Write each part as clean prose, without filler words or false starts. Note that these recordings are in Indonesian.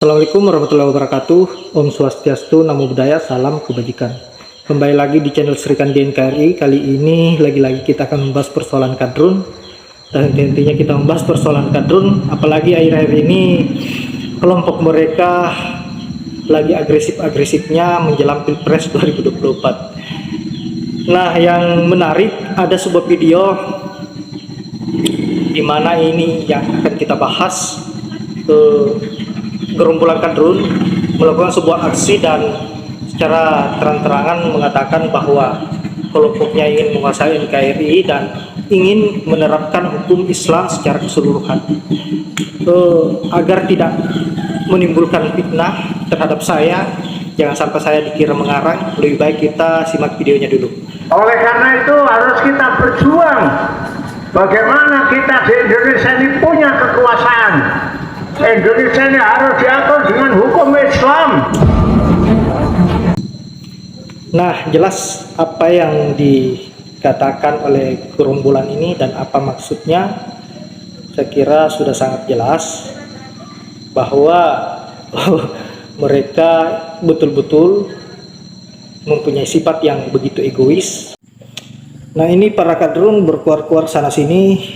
Assalamualaikum warahmatullahi wabarakatuh. Om Swastiastu, Namo Buddhaya, salam kebajikan. Kembali lagi di channel Sri Kandi NKRI. Kali ini lagi-lagi kita akan membahas persoalan kadrun. Dan intinya kita membahas persoalan kadrun, apalagi akhir-akhir ini kelompok mereka lagi agresif-agresifnya menjelang Pilpres 2024. Nah, yang menarik ada sebuah video di mana ini yang akan kita bahas. Gerombolan kadrun melakukan sebuah aksi dan secara terang-terangan mengatakan bahwa kelompoknya ingin menguasai NKRI dan ingin menerapkan hukum Islam secara keseluruhan. Agar tidak menimbulkan fitnah terhadap saya, jangan sampai saya dikira mengarang, lebih baik kita simak videonya dulu. Oleh karena itu harus kita berjuang bagaimana kita di Indonesia ini punya kekuasaan. Indonesia ini harus diatur dengan hukum Islam. Nah, jelas apa yang dikatakan oleh gerombolan ini dan apa maksudnya, saya kira sudah sangat jelas bahwa mereka betul-betul mempunyai sifat yang begitu egois. Nah, ini para kadrun berkuar-kuar sana-sini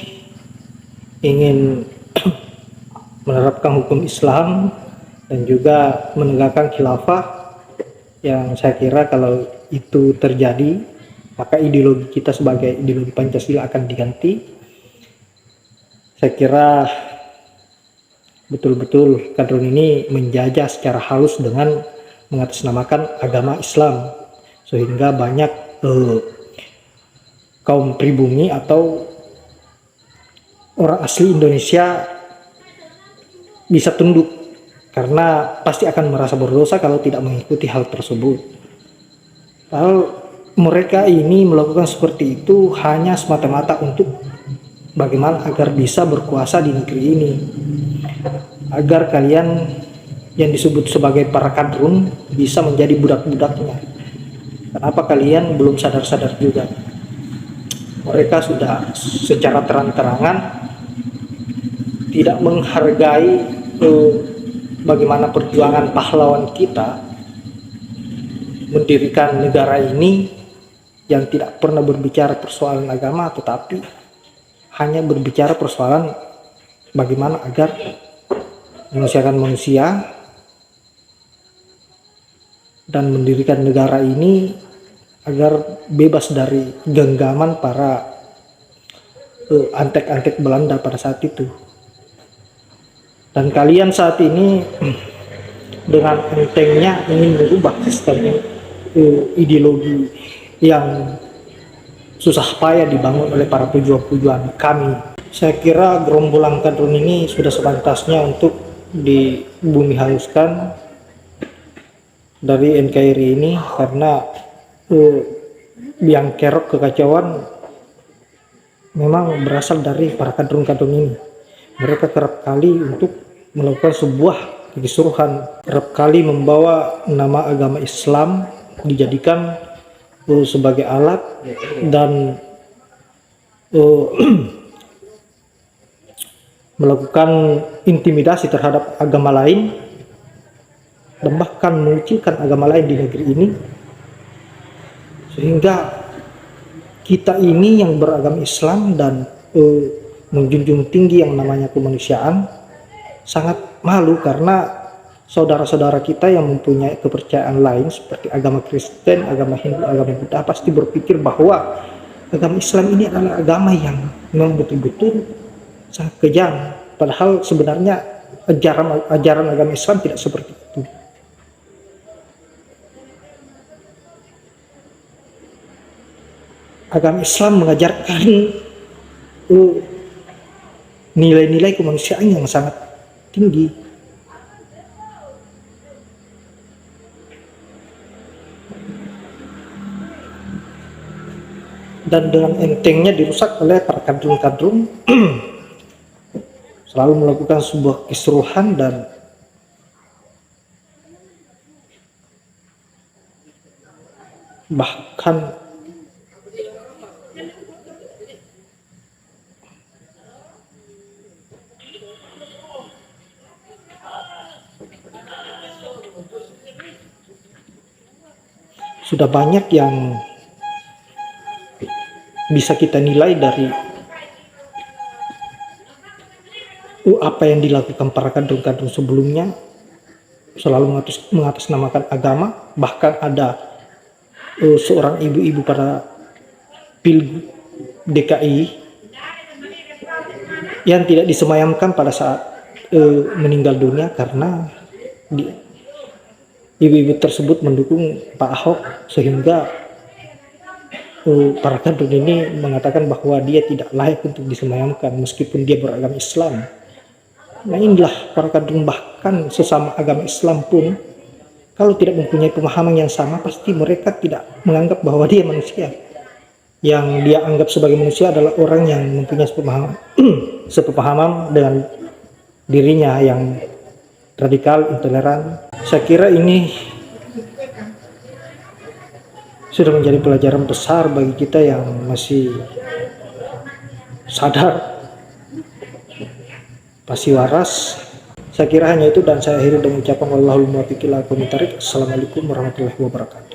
ingin menerapkan hukum Islam dan juga menegakkan khilafah, yang saya kira kalau itu terjadi maka ideologi kita sebagai ideologi Pancasila akan diganti. Saya kira betul-betul kadrun ini menjajah secara halus dengan mengatasnamakan agama Islam, sehingga banyak kaum pribumi atau orang asli Indonesia bisa tunduk, karena pasti akan merasa berdosa kalau tidak mengikuti hal tersebut. Lalu mereka ini melakukan seperti itu hanya semata-mata untuk bagaimana agar bisa berkuasa di negeri ini, agar kalian yang disebut sebagai para kadrun bisa menjadi budak-budaknya. Kenapa kalian belum sadar-sadar juga? Mereka sudah secara terang-terangan tidak menghargai bagaimana perjuangan pahlawan kita mendirikan negara ini, yang tidak pernah berbicara persoalan agama, tetapi hanya berbicara persoalan bagaimana agar memanusiakan manusia dan mendirikan negara ini agar bebas dari genggaman para antek-antek Belanda pada saat itu. Dan kalian saat ini dengan entengnya ingin merubah sistem ideologi yang susah payah dibangun oleh para pejuang-pejuang kami. Saya kira gerombolan kadrun ini sudah sepantasnya untuk dibumi haluskan dari NKRI ini, karena yang kerok kekacauan memang berasal dari para kadrun-kadrun ini. Mereka kerap kali untuk melakukan sebuah kekisruhan, kerap kali membawa nama agama Islam dijadikan sebagai alat dan melakukan intimidasi terhadap agama lain, dan bahkan mengucilkan agama lain di negeri ini, sehingga kita ini yang beragama Islam dan menjunjung tinggi yang namanya kemanusiaan sangat malu, karena saudara-saudara kita yang mempunyai kepercayaan lain seperti agama Kristen, agama Hindu, agama Buddha pasti berpikir bahwa agama Islam ini adalah agama yang memang betul-betul sangat kejam, padahal sebenarnya ajaran agama Islam tidak seperti itu. Agama Islam mengajarkan nilai-nilai kemanusiaan yang sangat tinggi. Dan dengan entengnya dirusak oleh para kadrun-kadrun selalu melakukan sebuah kisruhan dan bahkan sudah banyak yang bisa kita nilai dari apa yang dilakukan para kadrun-kadrun sebelumnya, selalu mengatasnamakan agama. Bahkan ada seorang ibu-ibu pada Pilgub DKI yang tidak disemayamkan pada saat meninggal dunia karena ibu-ibu tersebut mendukung Pak Ahok, sehingga para kadrun ini mengatakan bahwa dia tidak layak untuk disemayamkan meskipun dia beragama Islam. Nah, inilah para kadrun, bahkan sesama agama Islam pun kalau tidak mempunyai pemahaman yang sama, pasti mereka tidak menganggap bahwa dia manusia. Yang dia anggap sebagai manusia adalah orang yang mempunyai sepemahaman dengan dirinya, yang radikal, intoleran. Saya kira ini sudah menjadi pelajaran besar bagi kita yang masih sadar, masih waras. Saya kira hanya itu, dan saya akhiri dengan ucapan wallahul muwaffiq ila aqwamit thoriq. Assalamualaikum warahmatullahi wabarakatuh.